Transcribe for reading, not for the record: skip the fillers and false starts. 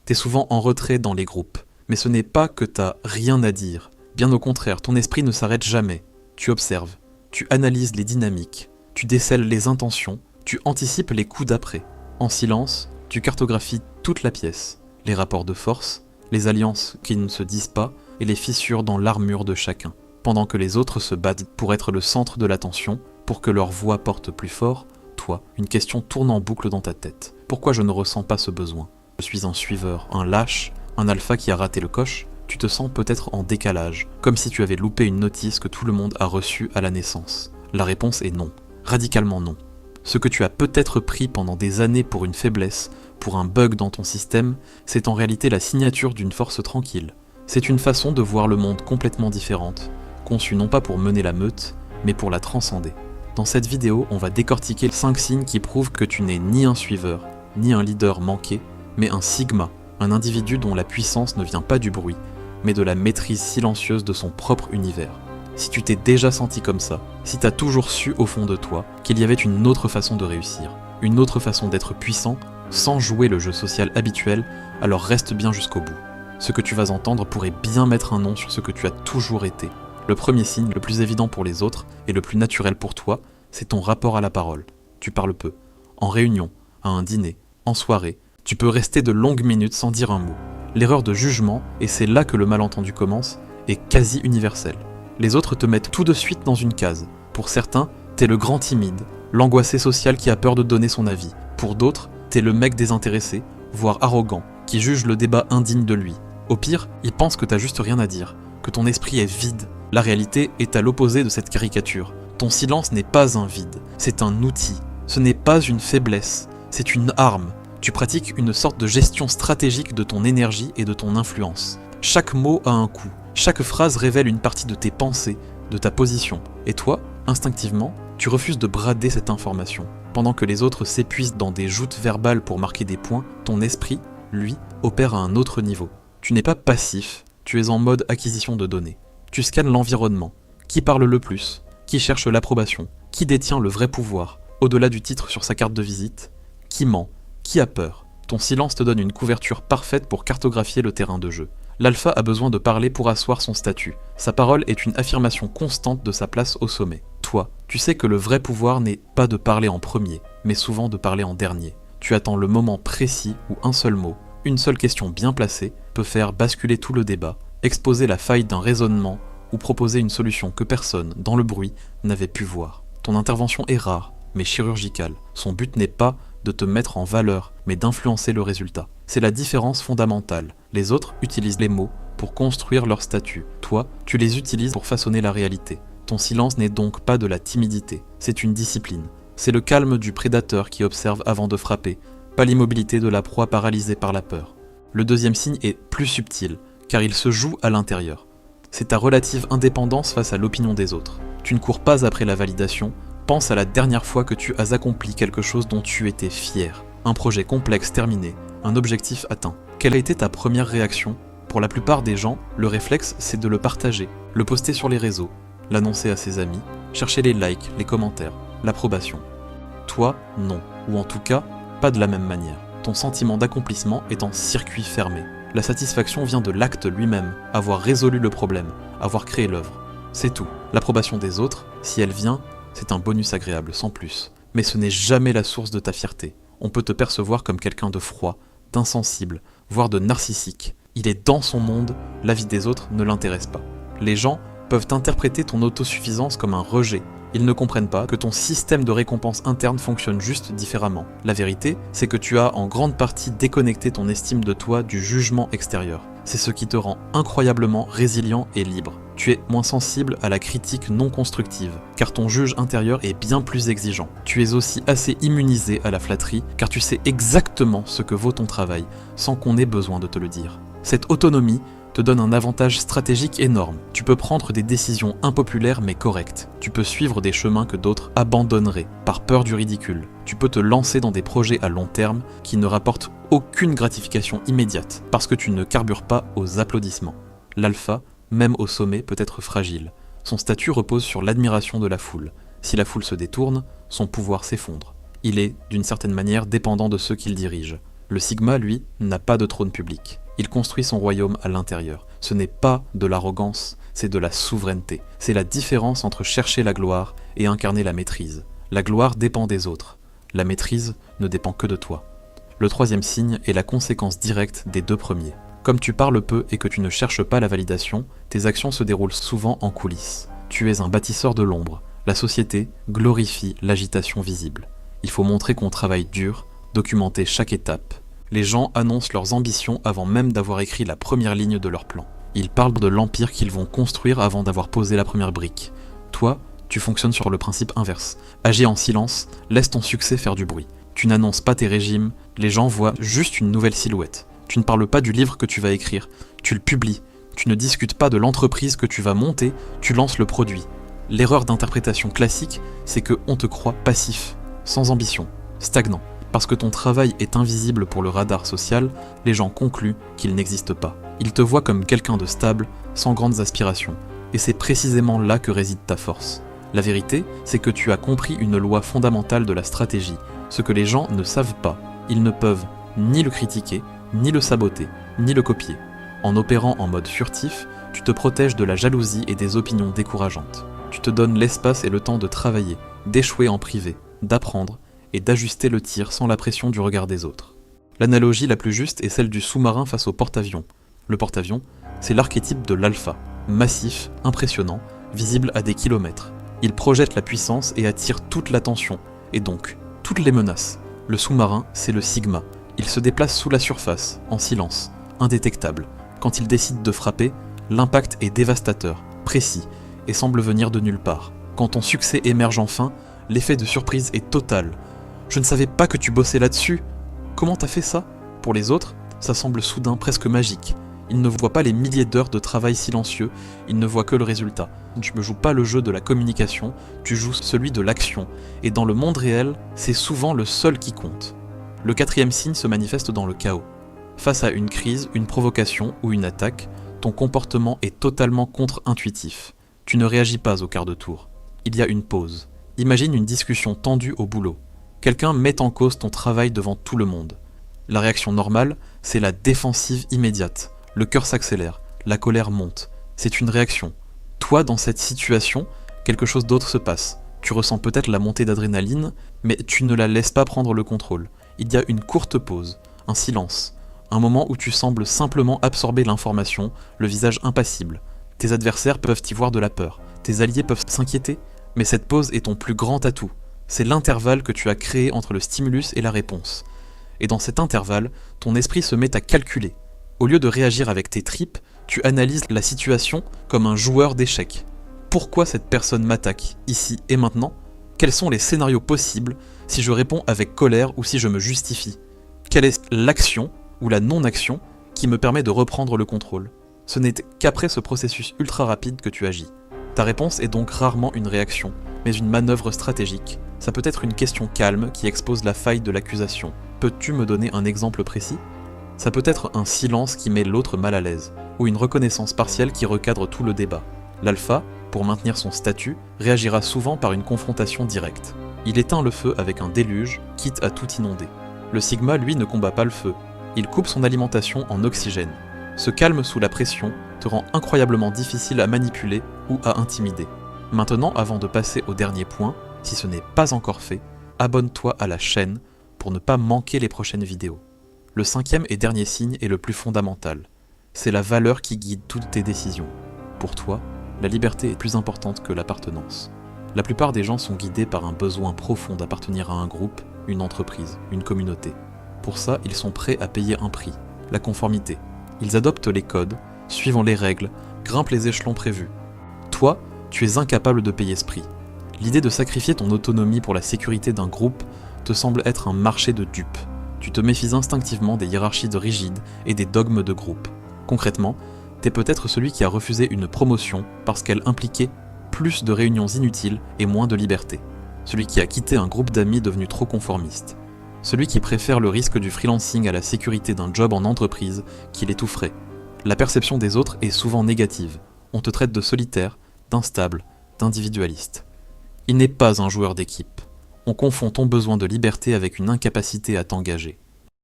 T'es souvent en retrait dans les groupes. Mais ce n'est pas que t'as rien à dire. Bien au contraire, ton esprit ne s'arrête jamais. Tu observes, tu analyses les dynamiques, tu décèles les intentions, tu anticipes les coups d'après. En silence, tu cartographies toute la pièce, les rapports de force, les alliances qui ne se disent pas et les fissures dans l'armure de chacun, pendant que les autres se battent pour être le centre de l'attention, pour que leur voix porte plus fort. Toi, une question tourne en boucle dans ta tête. Pourquoi je ne ressens pas ce besoin ? Je suis un suiveur, un lâche, un alpha qui a raté le coche. Tu te sens peut-être en décalage, comme si tu avais loupé une notice que tout le monde a reçue à la naissance. La réponse est non, radicalement non. Ce que tu as peut-être pris pendant des années pour une faiblesse, pour un bug dans ton système, c'est en réalité la signature d'une force tranquille. C'est une façon de voir le monde complètement différente, conçue non pas pour mener la meute, mais pour la transcender. Dans cette vidéo, on va décortiquer 5 signes qui prouvent que tu n'es ni un suiveur, ni un leader manqué, mais un sigma, un individu dont la puissance ne vient pas du bruit, mais de la maîtrise silencieuse de son propre univers. Si tu t'es déjà senti comme ça, si t'as toujours su au fond de toi qu'il y avait une autre façon de réussir, une autre façon d'être puissant, sans jouer le jeu social habituel, alors reste bien jusqu'au bout. Ce que tu vas entendre pourrait bien mettre un nom sur ce que tu as toujours été. Le premier signe, le plus évident pour les autres, et le plus naturel pour toi, c'est ton rapport à la parole. Tu parles peu. En réunion, à un dîner, en soirée, tu peux rester de longues minutes sans dire un mot. L'erreur de jugement, et c'est là que le malentendu commence, est quasi universelle. Les autres te mettent tout de suite dans une case. Pour certains, t'es le grand timide, l'angoissé social qui a peur de donner son avis. Pour d'autres, t'es le mec désintéressé, voire arrogant, qui juge le débat indigne de lui. Au pire, ils pensent que t'as juste rien à dire, que ton esprit est vide. La réalité est à l'opposé de cette caricature. Ton silence n'est pas un vide, c'est un outil. Ce n'est pas une faiblesse, c'est une arme. Tu pratiques une sorte de gestion stratégique de ton énergie et de ton influence. Chaque mot a un coût, chaque phrase révèle une partie de tes pensées, de ta position. Et toi, instinctivement, tu refuses de brader cette information. Pendant que les autres s'épuisent dans des joutes verbales pour marquer des points, ton esprit, lui, opère à un autre niveau. Tu n'es pas passif, tu es en mode acquisition de données. Tu scannes l'environnement. Qui parle le plus ? Qui cherche l'approbation ? Qui détient le vrai pouvoir, au-delà du titre sur sa carte de visite ? Qui ment ? Qui a peur ? Ton silence te donne une couverture parfaite pour cartographier le terrain de jeu. L'alpha a besoin de parler pour asseoir son statut. Sa parole est une affirmation constante de sa place au sommet. Toi, tu sais que le vrai pouvoir n'est pas de parler en premier, mais souvent de parler en dernier. Tu attends le moment précis où un seul mot, une seule question bien placée, peut faire basculer tout le débat, exposer la faille d'un raisonnement ou proposer une solution que personne, dans le bruit, n'avait pu voir. Ton intervention est rare, mais chirurgicale. Son but n'est pas de te mettre en valeur, mais d'influencer le résultat. C'est la différence fondamentale. Les autres utilisent les mots pour construire leur statut. Toi, tu les utilises pour façonner la réalité. Ton silence n'est donc pas de la timidité, c'est une discipline. C'est le calme du prédateur qui observe avant de frapper, pas l'immobilité de la proie paralysée par la peur. Le deuxième signe est plus subtil, car il se joue à l'intérieur. C'est ta relative indépendance face à l'opinion des autres. Tu ne cours pas après la validation. Pense à la dernière fois que tu as accompli quelque chose dont tu étais fier. Un projet complexe terminé, un objectif atteint. Quelle a été ta première réaction ? Pour la plupart des gens, le réflexe, c'est de le partager, le poster sur les réseaux, l'annoncer à ses amis, chercher les likes, les commentaires, l'approbation. Toi, non. Ou en tout cas, pas de la même manière. Ton sentiment d'accomplissement est en circuit fermé. La satisfaction vient de l'acte lui-même, avoir résolu le problème, avoir créé l'œuvre. C'est tout. L'approbation des autres, si elle vient, c'est un bonus agréable, sans plus. Mais ce n'est jamais la source de ta fierté. On peut te percevoir comme quelqu'un de froid, d'insensible, voire de narcissique. Il est dans son monde, la vie des autres ne l'intéresse pas. Les gens peuvent interpréter ton autosuffisance comme un rejet. Ils ne comprennent pas que ton système de récompense interne fonctionne juste différemment. La vérité, c'est que tu as en grande partie déconnecté ton estime de toi du jugement extérieur. C'est ce qui te rend incroyablement résilient et libre. Tu es moins sensible à la critique non constructive, car ton juge intérieur est bien plus exigeant. Tu es aussi assez immunisé à la flatterie, car tu sais exactement ce que vaut ton travail, sans qu'on ait besoin de te le dire. Cette autonomie te donne un avantage stratégique énorme. Tu peux prendre des décisions impopulaires mais correctes. Tu peux suivre des chemins que d'autres abandonneraient, par peur du ridicule. Tu peux te lancer dans des projets à long terme qui ne rapportent aucune gratification immédiate, parce que tu ne carbures pas aux applaudissements. L'alpha, même au sommet, peut être fragile. Son statut repose sur l'admiration de la foule. Si la foule se détourne, son pouvoir s'effondre. Il est, d'une certaine manière, dépendant de ceux qu'il dirige. Le Sigma, lui, n'a pas de trône public. Il construit son royaume à l'intérieur. Ce n'est pas de l'arrogance, c'est de la souveraineté. C'est la différence entre chercher la gloire et incarner la maîtrise. La gloire dépend des autres. La maîtrise ne dépend que de toi. Le troisième signe est la conséquence directe des deux premiers. Comme tu parles peu et que tu ne cherches pas la validation, tes actions se déroulent souvent en coulisses. Tu es un bâtisseur de l'ombre. La société glorifie l'agitation visible. Il faut montrer qu'on travaille dur, documenter chaque étape. Les gens annoncent leurs ambitions avant même d'avoir écrit la première ligne de leur plan. Ils parlent de l'empire qu'ils vont construire avant d'avoir posé la première brique. Toi, tu fonctionnes sur le principe inverse. Agis en silence, laisse ton succès faire du bruit. Tu n'annonces pas tes régimes, les gens voient juste une nouvelle silhouette. Tu ne parles pas du livre que tu vas écrire, tu le publies. Tu ne discutes pas de l'entreprise que tu vas monter, tu lances le produit. L'erreur d'interprétation classique, c'est que on te croit passif, sans ambition, stagnant. Parce que ton travail est invisible pour le radar social, les gens concluent qu'il n'existe pas. Ils te voient comme quelqu'un de stable, sans grandes aspirations. Et c'est précisément là que réside ta force. La vérité, c'est que tu as compris une loi fondamentale de la stratégie, ce que les gens ne savent pas. Ils ne peuvent ni le critiquer, ni le saboter, ni le copier. En opérant en mode furtif, tu te protèges de la jalousie et des opinions décourageantes. Tu te donnes l'espace et le temps de travailler, d'échouer en privé, d'apprendre et d'ajuster le tir sans la pression du regard des autres. L'analogie la plus juste est celle du sous-marin face au porte-avions. Le porte-avions, c'est l'archétype de l'alpha, massif, impressionnant, visible à des kilomètres. Il projette la puissance et attire toute l'attention, et donc toutes les menaces. Le sous-marin, c'est le sigma. Il se déplace sous la surface, en silence, indétectable. Quand il décide de frapper, l'impact est dévastateur, précis, et semble venir de nulle part. Quand ton succès émerge enfin, l'effet de surprise est total. Je ne savais pas que tu bossais là-dessus. Comment t'as fait ça? Pour les autres, ça semble soudain presque magique. Ils ne voient pas les milliers d'heures de travail silencieux, ils ne voient que le résultat. Tu ne joues pas le jeu de la communication, tu joues celui de l'action. Et dans le monde réel, c'est souvent le seul qui compte. Le quatrième signe se manifeste dans le chaos. Face à une crise, une provocation ou une attaque, ton comportement est totalement contre-intuitif. Tu ne réagis pas au quart de tour. Il y a une pause. Imagine une discussion tendue au boulot. Quelqu'un met en cause ton travail devant tout le monde. La réaction normale, c'est la défensive immédiate. Le cœur s'accélère, la colère monte. C'est une réaction. Toi, dans cette situation, quelque chose d'autre se passe. Tu ressens peut-être la montée d'adrénaline, mais tu ne la laisses pas prendre le contrôle. Il y a une courte pause, un silence, un moment où tu sembles simplement absorber l'information, le visage impassible. Tes adversaires peuvent y voir de la peur, tes alliés peuvent s'inquiéter, mais cette pause est ton plus grand atout. C'est l'intervalle que tu as créé entre le stimulus et la réponse. Et dans cet intervalle, ton esprit se met à calculer. Au lieu de réagir avec tes tripes, tu analyses la situation comme un joueur d'échecs. Pourquoi cette personne m'attaque, ici et maintenant? Quels sont les scénarios possibles si je réponds avec colère ou si je me justifie? Quelle est l'action ou la non-action qui me permet de reprendre le contrôle? Ce n'est qu'après ce processus ultra rapide que tu agis. Ta réponse est donc rarement une réaction, mais une manœuvre stratégique. Ça peut être une question calme qui expose la faille de l'accusation. Peux-tu me donner un exemple précis? Ça peut être un silence qui met l'autre mal à l'aise, ou une reconnaissance partielle qui recadre tout le débat. L'alpha, pour maintenir son statut, réagira souvent par une confrontation directe. Il éteint le feu avec un déluge, quitte à tout inonder. Le sigma, lui, ne combat pas le feu. Il coupe son alimentation en oxygène. Ce calme sous la pression te rend incroyablement difficile à manipuler ou à intimider. Maintenant, avant de passer au dernier point, si ce n'est pas encore fait, abonne-toi à la chaîne pour ne pas manquer les prochaines vidéos. Le cinquième et dernier signe est le plus fondamental. C'est la valeur qui guide toutes tes décisions. Pour toi, la liberté est plus importante que l'appartenance. La plupart des gens sont guidés par un besoin profond d'appartenir à un groupe, une entreprise, une communauté. Pour ça, ils sont prêts à payer un prix, la conformité. Ils adoptent les codes, suivent les règles, grimpent les échelons prévus. Toi, tu es incapable de payer ce prix. L'idée de sacrifier ton autonomie pour la sécurité d'un groupe te semble être un marché de dupes. Tu te méfies instinctivement des hiérarchies rigides et des dogmes de groupe. Concrètement, t'es peut-être celui qui a refusé une promotion parce qu'elle impliquait plus de réunions inutiles et moins de liberté. Celui qui a quitté un groupe d'amis devenu trop conformiste. Celui qui préfère le risque du freelancing à la sécurité d'un job en entreprise qui l'étoufferait. La perception des autres est souvent négative. On te traite de solitaire, d'instable, d'individualiste. Il n'est pas un joueur d'équipe. On confond ton besoin de liberté avec une incapacité à t'engager.